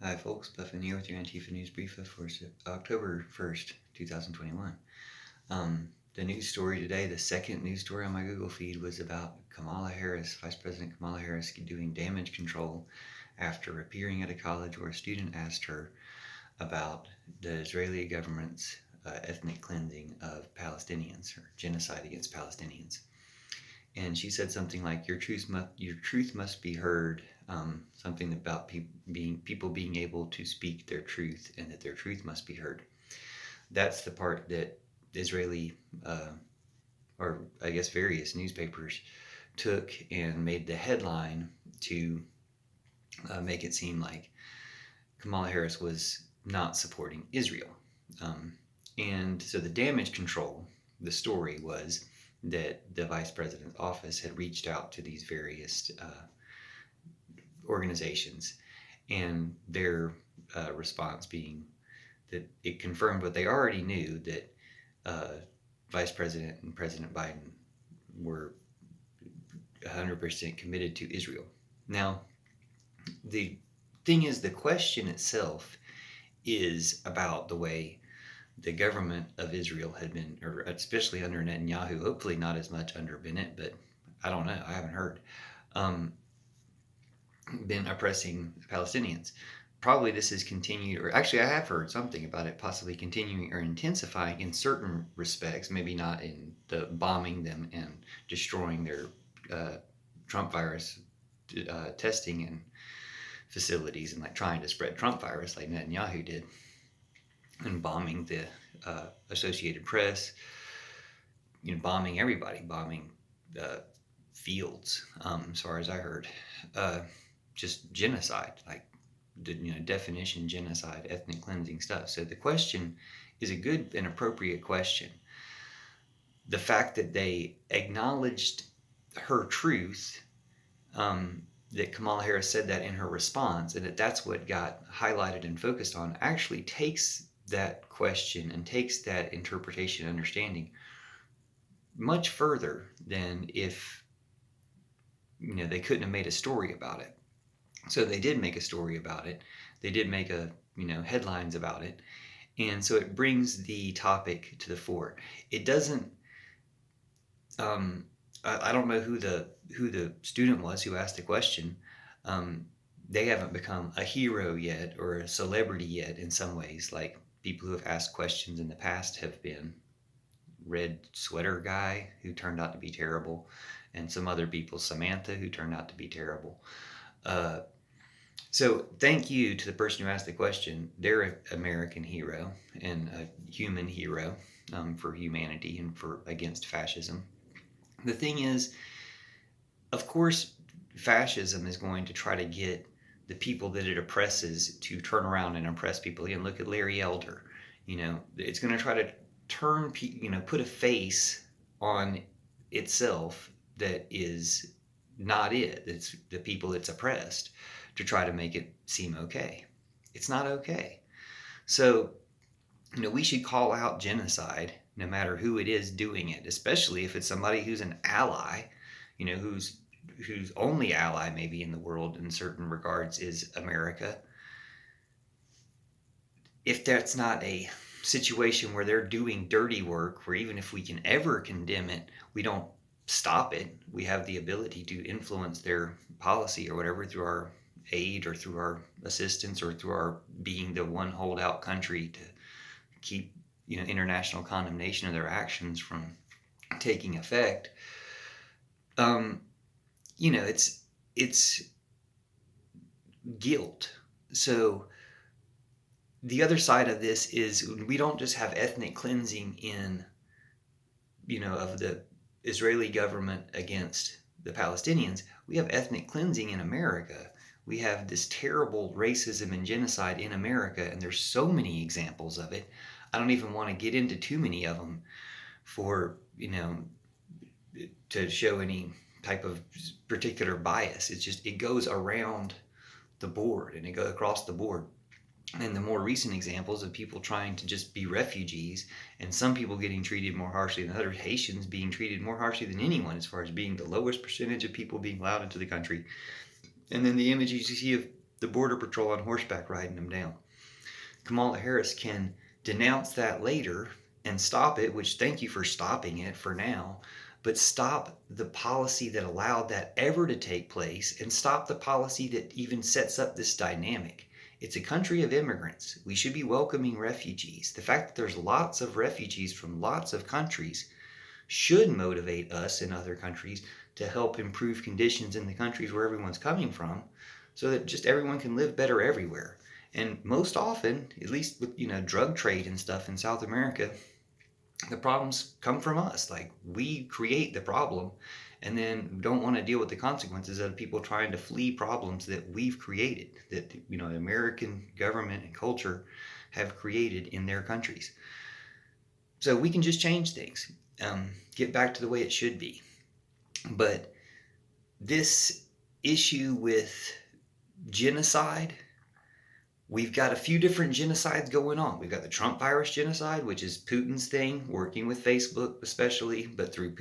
Hi folks, Buffin here with your Antifa News Briefa for October 1st, 2021. The news story today, the second news story on my Google feed, was about Kamala Harris, Vice President Kamala Harris, doing damage control after appearing at a college where a student asked her about the Israeli government's ethnic cleansing of Palestinians, or genocide against Palestinians. And she said something like, your truth must be heard, something about people being able to speak their truth, and that their truth must be heard. That's the part that Israeli, or I guess various newspapers, took and made the headline to make it seem like Kamala Harris was not supporting Israel. And so the damage control, the story was that the vice president's office had reached out to these various organizations, and their response being that it confirmed what they already knew, that Vice President and President Biden were 100% committed to Israel. Now, the thing is, the question itself is about the way the government of Israel had been, or especially under Netanyahu, hopefully not as much under Bennett, but I don't know, I haven't heard, been oppressing Palestinians. Probably this has continued, or actually I have heard something about it possibly continuing or intensifying in certain respects, maybe not in the bombing them and destroying their Trump virus testing and facilities, and like trying to spread Trump virus like Netanyahu did, and bombing the Associated Press, bombing everybody, bombing fields, as far as I heard, just genocide, like the definition genocide, ethnic cleansing stuff. So the question is a good and appropriate question. The fact that they acknowledged her truth, that Kamala Harris said that in her response, and that's what got highlighted and focused on, actually takes that question and takes that interpretation and understanding much further than if they couldn't have made a story about it. So they did make a story about it. They did make headlines about it, and so it brings the topic to the fore. It doesn't. I don't know who the student was who asked the question. They haven't become a hero yet, or a celebrity yet in some ways, like people who have asked questions in the past have been. Red sweater guy, who turned out to be terrible, and some other people, Samantha, who turned out to be terrible. So thank you to the person who asked the question. They're an American hero and a human hero, for humanity and for against fascism. The thing is, of course, fascism is going to try to get the people that it oppresses to turn around and oppress people again. Look at Larry Elder. It's going to try to put a face on itself that is not it. It's the people it's oppressed, to try to make it seem okay. It's not okay. So, we should call out genocide no matter who it is doing it, especially if it's somebody who's an ally, whose only ally maybe in the world in certain regards is America. If that's not a situation where they're doing dirty work, where even if we can ever condemn it, we don't stop it. We have the ability to influence their policy or whatever through our aid, or through our assistance, or through our being the one holdout country to keep international condemnation of their actions from taking effect. It's guilt. So the other side of this is, we don't just have ethnic cleansing of the Israeli government against the Palestinians. We have ethnic cleansing in America. We have this terrible racism and genocide in America, and there's so many examples of it. I don't even want to get into too many of them for, to show any type of particular bias. It's just, it goes around the board, and it goes across the board. And the more recent examples of people trying to just be refugees, and some people getting treated more harshly than others, Haitians being treated more harshly than anyone as far as being the lowest percentage of people being allowed into the country. And then the images you see of the Border Patrol on horseback riding them down. Kamala Harris can denounce that later and stop it, which thank you for stopping it for now, but stop the policy that allowed that ever to take place and stop the policy that even sets up this dynamic. It's a country of immigrants. We should be welcoming refugees. The fact that there's lots of refugees from lots of countries should motivate us in other countries to help improve conditions in the countries where everyone's coming from so that just everyone can live better everywhere. And most often, at least with drug trade and stuff in South America, the problems come from us. Like, we create the problem and then don't want to deal with the consequences of people trying to flee problems that we've created, that the American government and culture have created in their countries. So we can just change things, get back to the way it should be. But this issue with genocide, we've got a few different genocides going on. We've got the Trump virus genocide, which is Putin's thing, working with Facebook especially, but through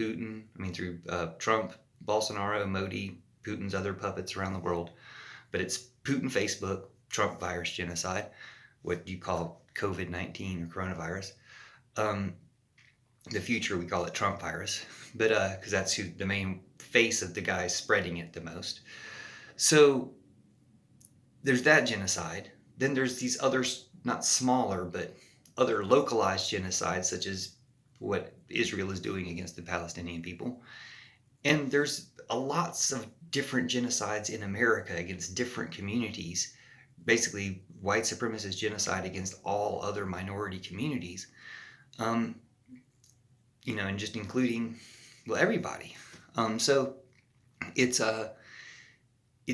Trump, Bolsonaro, Modi, Putin's other puppets around the world. But it's Putin, Facebook, Trump virus genocide, what you call COVID-19 or coronavirus. The future, we call it Trump virus, but because that's who the main face of the guy spreading it the most. So there's that genocide. Then there's these others, not smaller, but other localized genocides, such as what Israel is doing against the Palestinian people. And there's lots of different genocides in America against different communities, basically white supremacist genocide against all other minority communities, and just including, everybody. So it's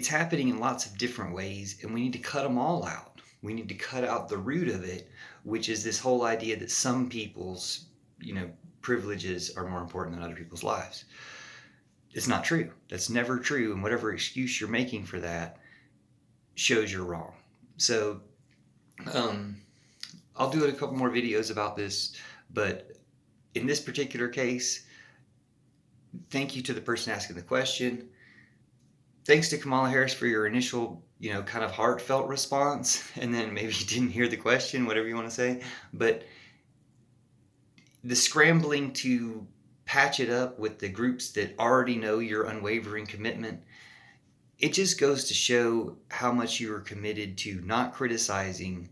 happening in lots of different ways, and we need to cut them all out. We need to cut out the root of it, which is this whole idea that some people's, privileges are more important than other people's lives. It's not true. That's never true. And whatever excuse you're making for that shows you're wrong. So I'll do a couple more videos about this, but in this particular case, thank you to the person asking the question. Thanks to Kamala Harris for your initial, kind of heartfelt response. And then maybe you didn't hear the question, whatever you want to say. But the scrambling to patch it up with the groups that already know your unwavering commitment, it just goes to show how much you are committed to not criticizing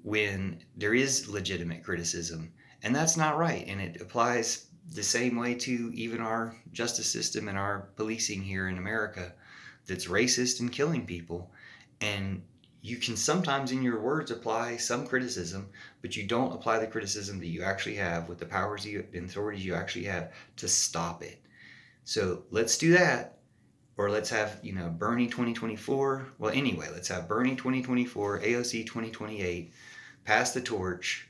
when there is legitimate criticism. And that's not right. And it applies the same way to even our justice system and our policing here in America that's racist and killing people. And you can sometimes in your words apply some criticism, but you don't apply the criticism that you actually have with the powers and authorities you actually have to stop it. So let's do that. Or let's have, Bernie 2024. Well, anyway, let's have Bernie 2024, AOC 2028, pass the torch,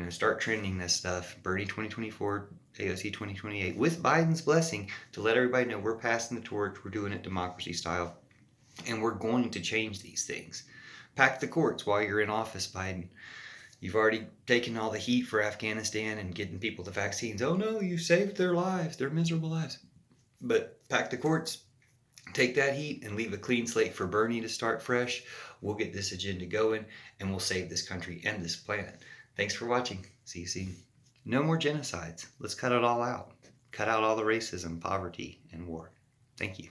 start trending this stuff, Bernie 2024, AOC 2028, with Biden's blessing to let everybody know we're passing the torch, we're doing it democracy style, and we're going to change these things. Pack the courts while you're in office, Biden. You've already taken all the heat for Afghanistan and getting people the vaccines. Oh no, you saved their lives, their miserable lives. But pack the courts, take that heat, and leave a clean slate for Bernie to start fresh. We'll get this agenda going, and we'll save this country and this planet. Thanks for watching. See you soon. No more genocides. Let's cut it all out. Cut out all the racism, poverty, and war. Thank you.